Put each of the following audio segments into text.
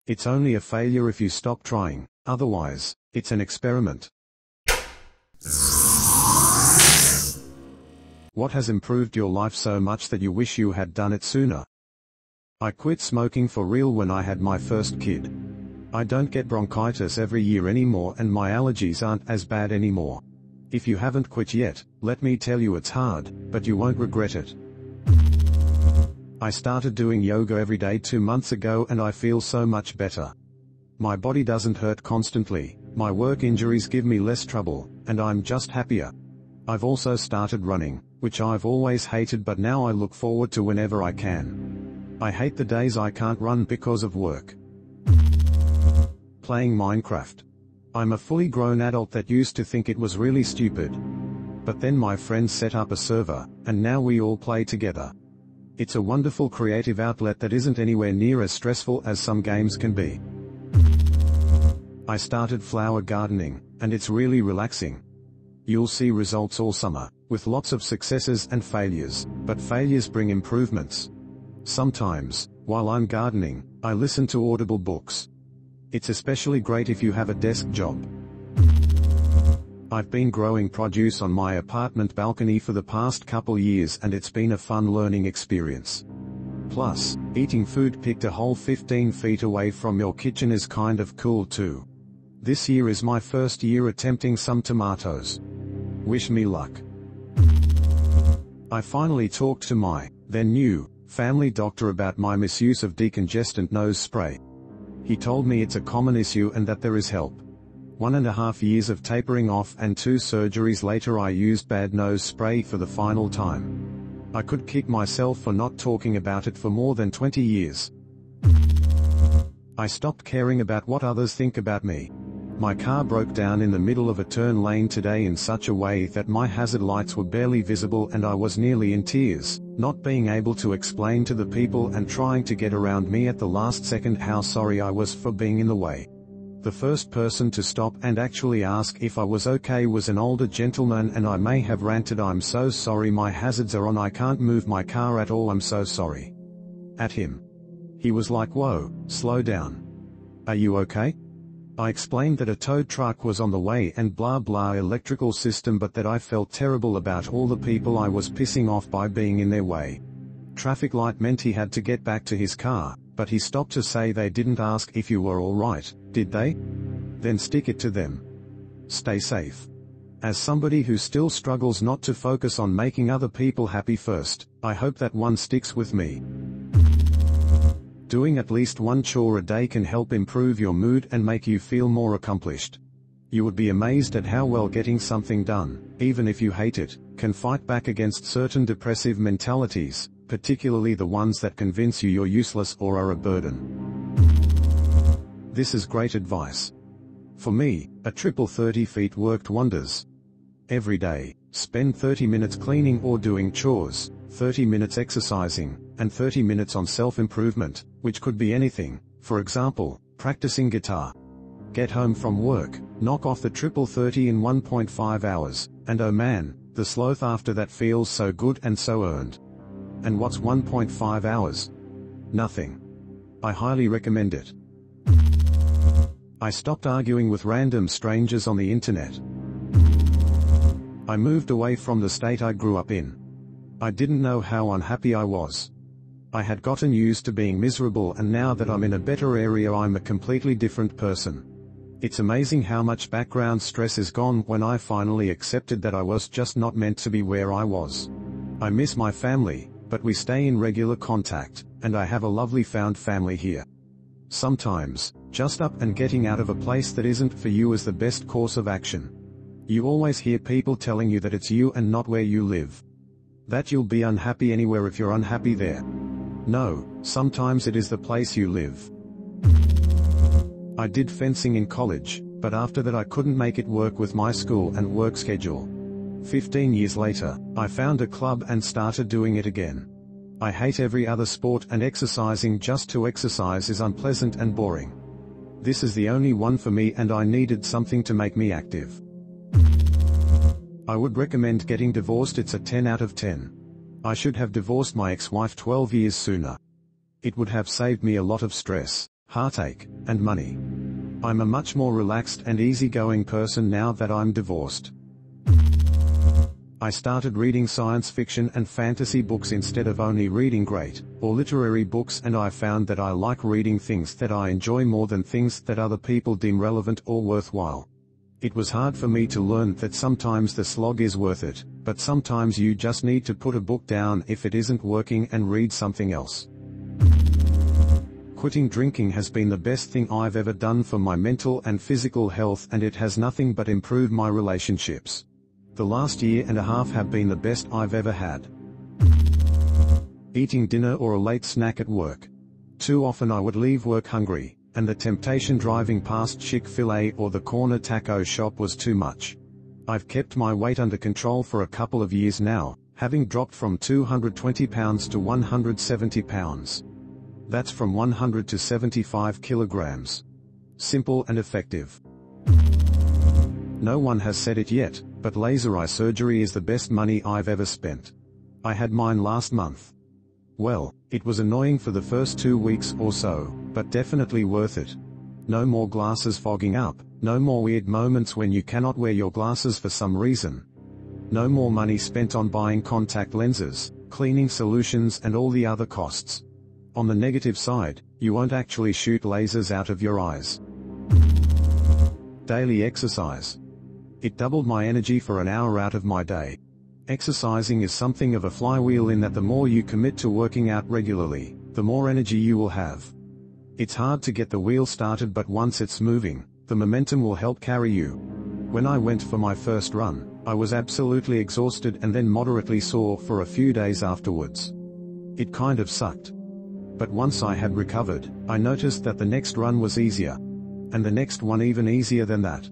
It's only a failure if you stop trying, otherwise, it's an experiment. What has improved your life so much that you wish you had done it sooner? I quit smoking for real when I had my first kid. I don't get bronchitis every year anymore and my allergies aren't as bad anymore. If you haven't quit yet, let me tell you it's hard, but you won't regret it. I started doing yoga every day 2 months ago and I feel so much better. My body doesn't hurt constantly, my work injuries give me less trouble, and I'm just happier. I've also started running, which I've always hated, but now I look forward to whenever I can. I hate the days I can't run because of work. Playing Minecraft. I'm a fully grown adult that used to think it was really stupid. But then my friends set up a server, and now we all play together. It's a wonderful creative outlet that isn't anywhere near as stressful as some games can be. I started flower gardening, and it's really relaxing. You'll see results all summer, with lots of successes and failures, but failures bring improvements. Sometimes, while I'm gardening, I listen to Audible books. It's especially great if you have a desk job. I've been growing produce on my apartment balcony for the past couple years and it's been a fun learning experience. Plus, eating food picked a whole 15 feet away from your kitchen is kind of cool too. This year is my first year attempting some tomatoes. Wish me luck. I finally talked to my, then new, family doctor about my misuse of decongestant nose spray. He told me it's a common issue and that there is help. 1.5 years of tapering off and 2 surgeries later I used bad nose spray for the final time. I could kick myself for not talking about it for more than 20 years. I stopped caring about what others think about me. My car broke down in the middle of a turn lane today in such a way that my hazard lights were barely visible and I was nearly in tears, not being able to explain to the people and trying to get around me at the last second how sorry I was for being in the way. The first person to stop and actually ask if I was okay was an older gentleman and I may have ranted, "I'm so sorry, my hazards are on, I can't move my car at all, I'm so sorry," at him. He was like, "Whoa, slow down. Are you okay?" I explained that a tow truck was on the way and blah blah electrical system, but that I felt terrible about all the people I was pissing off by being in their way. Traffic light meant he had to get back to his car, but he stopped to say they didn't ask if you were alright, did they? Then stick it to them. Stay safe. As somebody who still struggles not to focus on making other people happy first, I hope that one sticks with me. Doing at least one chore a day can help improve your mood and make you feel more accomplished. You would be amazed at how well getting something done, even if you hate it, can fight back against certain depressive mentalities, particularly the ones that convince you you're useless or are a burden. This is great advice. For me, a triple 30 feet worked wonders. Every day, spend 30 minutes cleaning or doing chores, 30 minutes exercising, and 30 minutes on self-improvement, which could be anything, for example, practicing guitar. Get home from work, knock off the triple 30 in 1.5 hours, and oh man, the sloth after that feels so good and so earned. And what's 1.5 hours? Nothing. I highly recommend it. I stopped arguing with random strangers on the internet. I moved away from the state I grew up in. I didn't know how unhappy I was. I had gotten used to being miserable, and now that I'm in a better area I'm a completely different person. It's amazing how much background stress is gone when I finally accepted that I was just not meant to be where I was. I miss my family, but we stay in regular contact, and I have a lovely found family here. Sometimes, just up and getting out of a place that isn't for you is the best course of action. You always hear people telling you that it's you and not where you live. That you'll be unhappy anywhere if you're unhappy there. No, sometimes it is the place you live. I did fencing in college, but after that I couldn't make it work with my school and work schedule. 15 years later, I found a club and started doing it again. I hate every other sport and exercising just to exercise is unpleasant and boring. This is the only one for me and I needed something to make me active. I would recommend getting divorced. It's a 10 out of 10. I should have divorced my ex-wife 12 years sooner. It would have saved me a lot of stress, heartache, and money. I'm a much more relaxed and easygoing person now that I'm divorced. I started reading science fiction and fantasy books instead of only reading great, or literary books, and I found that I like reading things that I enjoy more than things that other people deem relevant or worthwhile. It was hard for me to learn that sometimes the slog is worth it, but sometimes you just need to put a book down if it isn't working and read something else. Quitting drinking has been the best thing I've ever done for my mental and physical health, and it has nothing but improved my relationships. The last year and a half have been the best I've ever had. Eating dinner or a late snack at work. Too often I would leave work hungry, and the temptation driving past Chick-fil-A or the corner taco shop was too much. I've kept my weight under control for a couple of years now, having dropped from 220 pounds to 170 pounds. That's from 100 to 75 kilograms. Simple and effective. No one has said it yet, but laser eye surgery is the best money I've ever spent. I had mine last month. Well, it was annoying for the first 2 weeks or so, but definitely worth it. No more glasses fogging up, no more weird moments when you cannot wear your glasses for some reason. No more money spent on buying contact lenses, cleaning solutions and all the other costs. On the negative side, you won't actually shoot lasers out of your eyes. Daily exercise. It doubled my energy for an hour out of my day. Exercising is something of a flywheel in that the more you commit to working out regularly, the more energy you will have. It's hard to get the wheel started, but once it's moving, the momentum will help carry you. When I went for my first run, I was absolutely exhausted and then moderately sore for a few days afterwards. It kind of sucked. But once I had recovered, I noticed that the next run was easier. And the next one even easier than that.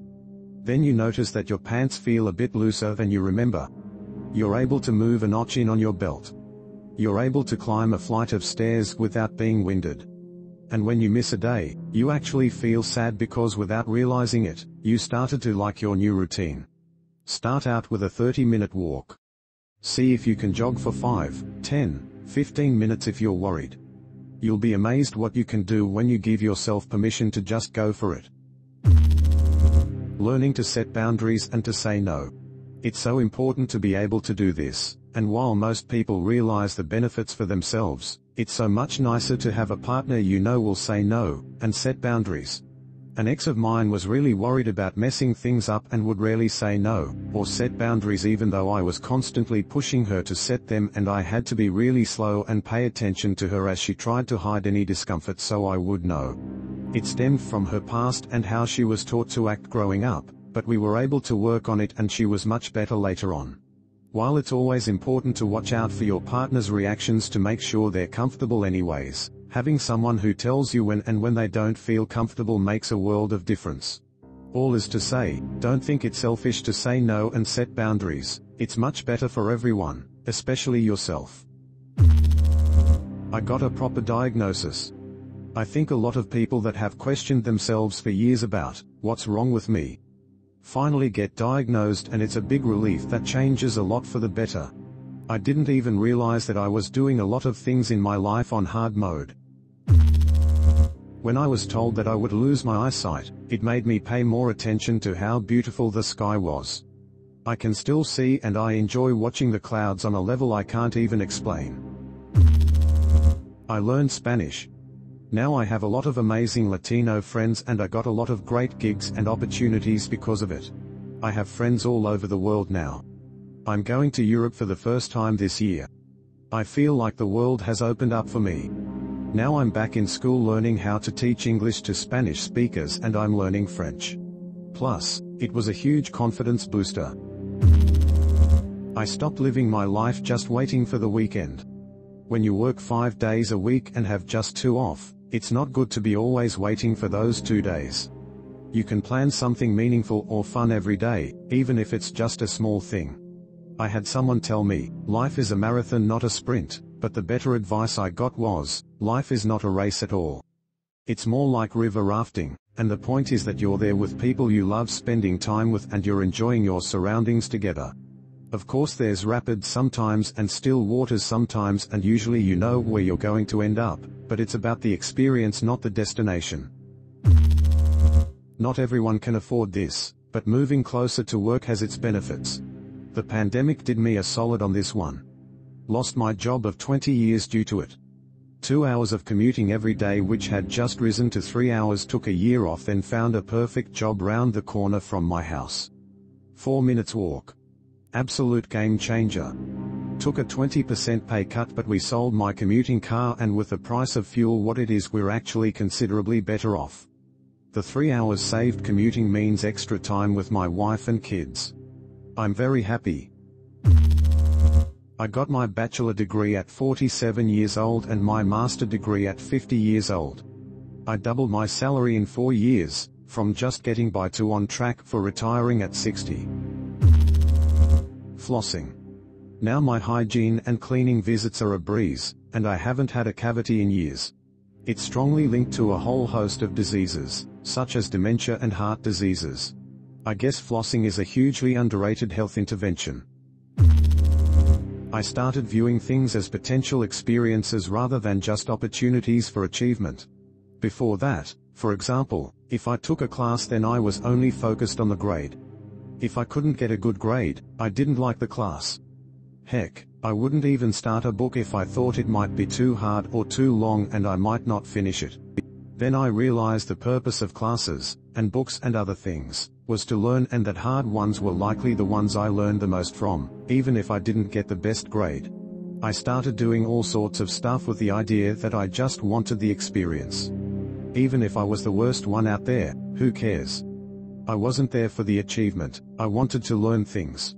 Then you notice that your pants feel a bit looser than you remember. You're able to move a notch in on your belt. You're able to climb a flight of stairs without being winded. And when you miss a day, you actually feel sad because without realizing it, you started to like your new routine. Start out with a 30-minute walk. See if you can jog for 5, 10, 15 minutes if you're worried. You'll be amazed what you can do when you give yourself permission to just go for it. Learning to set boundaries and to say no. It's so important to be able to do this, and while most people realize the benefits for themselves, it's so much nicer to have a partner you know will say no, and set boundaries. An ex of mine was really worried about messing things up and would rarely say no, or set boundaries even though I was constantly pushing her to set them, and I had to be really slow and pay attention to her as she tried to hide any discomfort so I would know. It stemmed from her past and how she was taught to act growing up, but we were able to work on it and she was much better later on. While it's always important to watch out for your partner's reactions to make sure they're comfortable anyways, having someone who tells you when and when they don't feel comfortable makes a world of difference. All is to say, don't think it's selfish to say no and set boundaries. It's much better for everyone, especially yourself. I got a proper diagnosis. I think a lot of people that have questioned themselves for years about, what's wrong with me, finally get diagnosed, and it's a big relief that changes a lot for the better. I didn't even realize that I was doing a lot of things in my life on hard mode. When I was told that I would lose my eyesight, it made me pay more attention to how beautiful the sky was. I can still see and I enjoy watching the clouds on a level I can't even explain. I learned Spanish. Now I have a lot of amazing Latino friends and I got a lot of great gigs and opportunities because of it. I have friends all over the world now. I'm going to Europe for the first time this year. I feel like the world has opened up for me. Now I'm back in school learning how to teach English to Spanish speakers and I'm learning French. Plus, it was a huge confidence booster. I stopped living my life just waiting for the weekend. When you work 5 days a week and have just 2 off, it's not good to be always waiting for those 2 days. You can plan something meaningful or fun every day, even if it's just a small thing. I had someone tell me, life is a marathon not a sprint, but the better advice I got was, life is not a race at all. It's more like river rafting, and the point is that you're there with people you love spending time with and you're enjoying your surroundings together. Of course there's rapids sometimes and still waters sometimes, and usually you know where you're going to end up, but it's about the experience, not the destination. Not everyone can afford this, but moving closer to work has its benefits. The pandemic did me a solid on this one. Lost my job of 20 years due to it. 2 hours of commuting every day, which had just risen to 3 hours, took a year off, then found a perfect job round the corner from my house. 4 minutes walk. Absolute game changer. Took a 20% pay cut, but we sold my commuting car, and with the price of fuel what it is, we're actually considerably better off. The 3 hours saved commuting means extra time with my wife and kids. I'm very happy. I got my bachelor degree at 47 years old and my master degree at 50 years old. I doubled my salary in 4 years, from just getting by to on track for retiring at 60. Flossing. Now my hygiene and cleaning visits are a breeze, and I haven't had a cavity in years. It's strongly linked to a whole host of diseases, such as dementia and heart diseases. I guess flossing is a hugely underrated health intervention. I started viewing things as potential experiences rather than just opportunities for achievement. Before that, for example, if I took a class, then I was only focused on the grade. If I couldn't get a good grade, I didn't like the class. Heck, I wouldn't even start a book if I thought it might be too hard or too long and I might not finish it. Then I realized the purpose of classes, and books and other things, was to learn, and that hard ones were likely the ones I learned the most from, even if I didn't get the best grade. I started doing all sorts of stuff with the idea that I just wanted the experience. Even if I was the worst one out there, who cares? I wasn't there for the achievement, I wanted to learn things.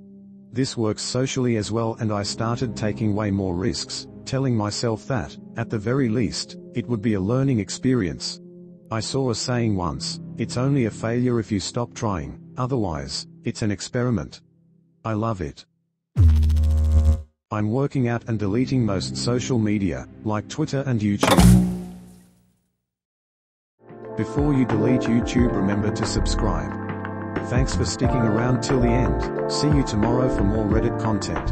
This works socially as well, and I started taking way more risks, telling myself that, at the very least, it would be a learning experience. I saw a saying once, it's only a failure if you stop trying, otherwise, it's an experiment. I love it. I'm working out and deleting most social media, like Twitter and YouTube. Before you delete YouTube, remember to subscribe. Thanks for sticking around till the end. See you tomorrow for more Reddit content.